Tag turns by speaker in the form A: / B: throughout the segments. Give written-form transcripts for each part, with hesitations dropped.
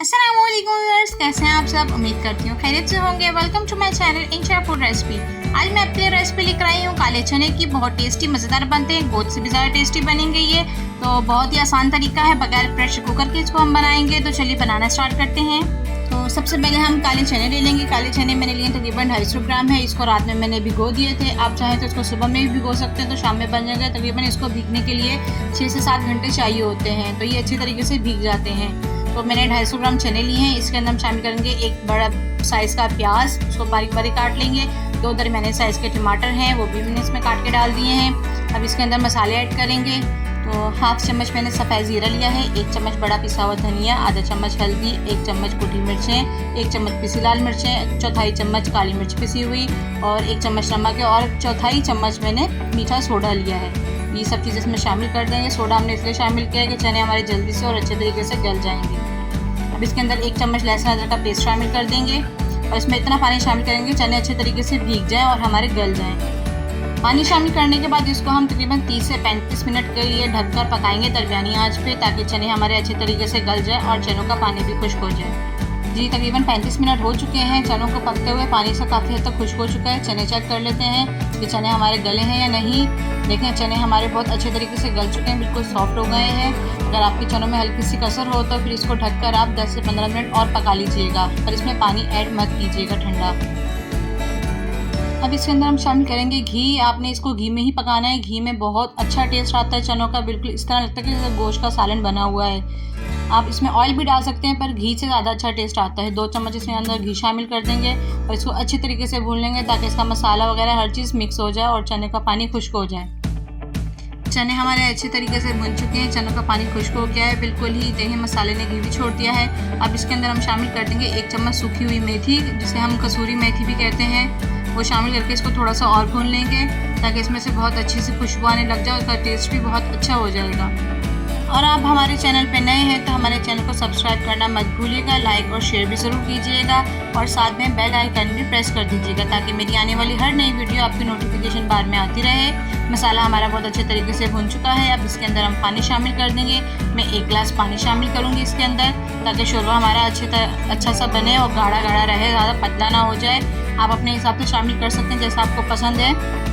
A: अस्सलामुअलैकुम व्यूअर्स, कैसे हैं आप सब। उम्मीद करती हूँ खैरियत से होंगे। Welcome to my channel Insha food recipe. आज मैं आपके लिए रेसिपी लेकर आई हूँ काले चने की। बहुत टेस्टी मज़ेदार बनते हैं, गोश्त से भी ज़्यादा टेस्टी बनेंगे ये। तो बहुत ही आसान तरीका है, बगैर प्रेशर कुकर के इसको हम बनाएंगे। तो चलिए बनाना स्टार्ट करते हैं। तो सबसे पहले हम काले चने ले लेंगे। काले चने मैंने लिए तकरीबन 250 ग्राम है। इसको रात में मैंने भिगो दिए थे। आप चाहें तो इसको सुबह में भी भिगो सकते हैं, तो शाम में बन जाएगा। तकरीबन इसको भीगने के लिए 6 से 7 घंटे चाहिए होते हैं, तो ये अच्छी तरीके से भीग जाते हैं। तो मैंने 250 ग्राम चने लिए हैं। इसके अंदर हम शामिल करेंगे एक बड़ा साइज़ का प्याज, उसको बारीक बारीक काट लेंगे। 2 दरमियाने साइज़ के टमाटर हैं, वो भी मैंने इसमें काट के डाल दिए हैं। अब इसके अंदर मसाले ऐड करेंगे। तो 1/2 चम्मच मैंने सफ़ेद ज़ीरा लिया है, 1 चम्मच बड़ा पिसा हुआ धनिया, आधा चम्मच हल्दी, 1 चम्मच कुटी मिर्चें, 1 चम्मच पिसी लाल मिर्चें, 1/4 चम्मच काली मिर्च पिसी हुई और 1 चम्मच नमक है और 1/4 चम्मच मैंने मीठा सोडा लिया है। ये सब चीज़ें इसमें शामिल कर देंगे। सोडा हमने इसलिए शामिल किया है कि चने हमारे जल्दी से और अच्छे तरीके से गल जाएंगे। अब इसके अंदर 1 चम्मच लहसुन अदरक का पेस्ट शामिल कर देंगे और इसमें इतना पानी शामिल करेंगे चने अच्छे तरीके से भीग जाएं और हमारे गल जाएं। पानी शामिल करने के बाद इसको हम तकरीबन 30 से 35 मिनट के लिए ढककर पकाएंगे दरमियानी आंच पे, ताकि चने हमारे अच्छे तरीके से गल जाए और चनों का पानी भी खुश्क हो जाए। जी तकरीबन 35 मिनट हो चुके हैं चनों को पकते हुए। पानी से काफ़ी हद तक खुश्क हो चुका है। चने चेक कर लेते हैं कि चने हमारे गले हैं या नहीं। देखें चने हमारे बहुत अच्छे तरीके से गल चुके हैं, बिल्कुल सॉफ्ट हो गए हैं। अगर आपके चनों में हल्की सी कसर हो तो फिर इसको ढककर आप 10 से 15 मिनट और पका लीजिएगा, पर इसमें पानी ऐड मत कीजिएगा ठंडा। अब इसके अंदर हम शामिल करेंगे घी। आपने इसको घी में ही पकाना है। घी में बहुत अच्छा टेस्ट आता है चनों का, बिल्कुल इस तरह लगता है कि जैसे गोश्त का सालन बना हुआ है। आप इसमें ऑयल भी डाल सकते हैं, पर घी से ज़्यादा अच्छा टेस्ट आता है। 2 चम्मच इसमें अंदर घी शामिल कर देंगे और इसको अच्छी तरीके से भून लेंगे, ताकि इसका मसाला वगैरह हर चीज़ मिक्स हो जाए और चने का पानी खुश्क हो जाए। चने हमारे अच्छे तरीके से भुन चुके हैं, चनों का पानी खुश्क हो गया है बिल्कुल ही। देखिए मसाले ने घी भी छोड़ दिया है। अब इसके अंदर हम शामिल कर देंगे 1 चम्मच सूखी हुई मेथी, जिसे हम कसूरी मेथी भी कहते हैं। वो शामिल करके इसको थोड़ा सा और भून लेंगे, ताकि इसमें से बहुत अच्छी सी खुशबू आने लग जाए, उसका टेस्ट भी बहुत अच्छा हो जाएगा। और आप हमारे चैनल पे नए हैं तो हमारे चैनल को सब्सक्राइब करना मत भूलिएगा, लाइक और शेयर भी ज़रूर कीजिएगा और साथ में बेल आइकन भी प्रेस कर दीजिएगा, ताकि मेरी आने वाली हर नई वीडियो आपकी नोटिफिकेशन बार में आती रहे। मसाला हमारा बहुत अच्छे तरीके से भुन चुका है। अब इसके अंदर हम पानी शामिल कर देंगे। मैं 1 गिलास पानी शामिल करूँगी इसके अंदर, ताकि शोरबा हमारा अच्छा सा बने और गाढ़ा गाढ़ा रहे, ज़्यादा पतला ना हो जाए। आप अपने हिसाब से शामिल कर सकते हैं जैसा आपको पसंद है।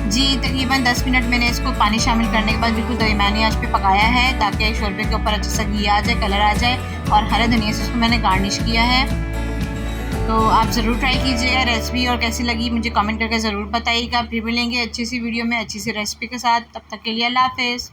A: जी तकरीबन 10 मिनट मैंने इसको पानी शामिल करने के बाद बिल्कुल दरमियानी आंच पे पकाया है, ताकि शोरबे के ऊपर अच्छा सा घी आ जाए, कलर आ जाए। और हरे धनिया से इसको मैंने गार्निश किया है। तो आप ज़रूर ट्राई कीजिएगा रेसिपी, और कैसी लगी मुझे कमेंट करके ज़रूर बताइएगा। फिर मिलेंगे अच्छी सी वीडियो में अच्छी सी रेसिपी के साथ। तब तक के लिए अल्लाह हाफ़िज़।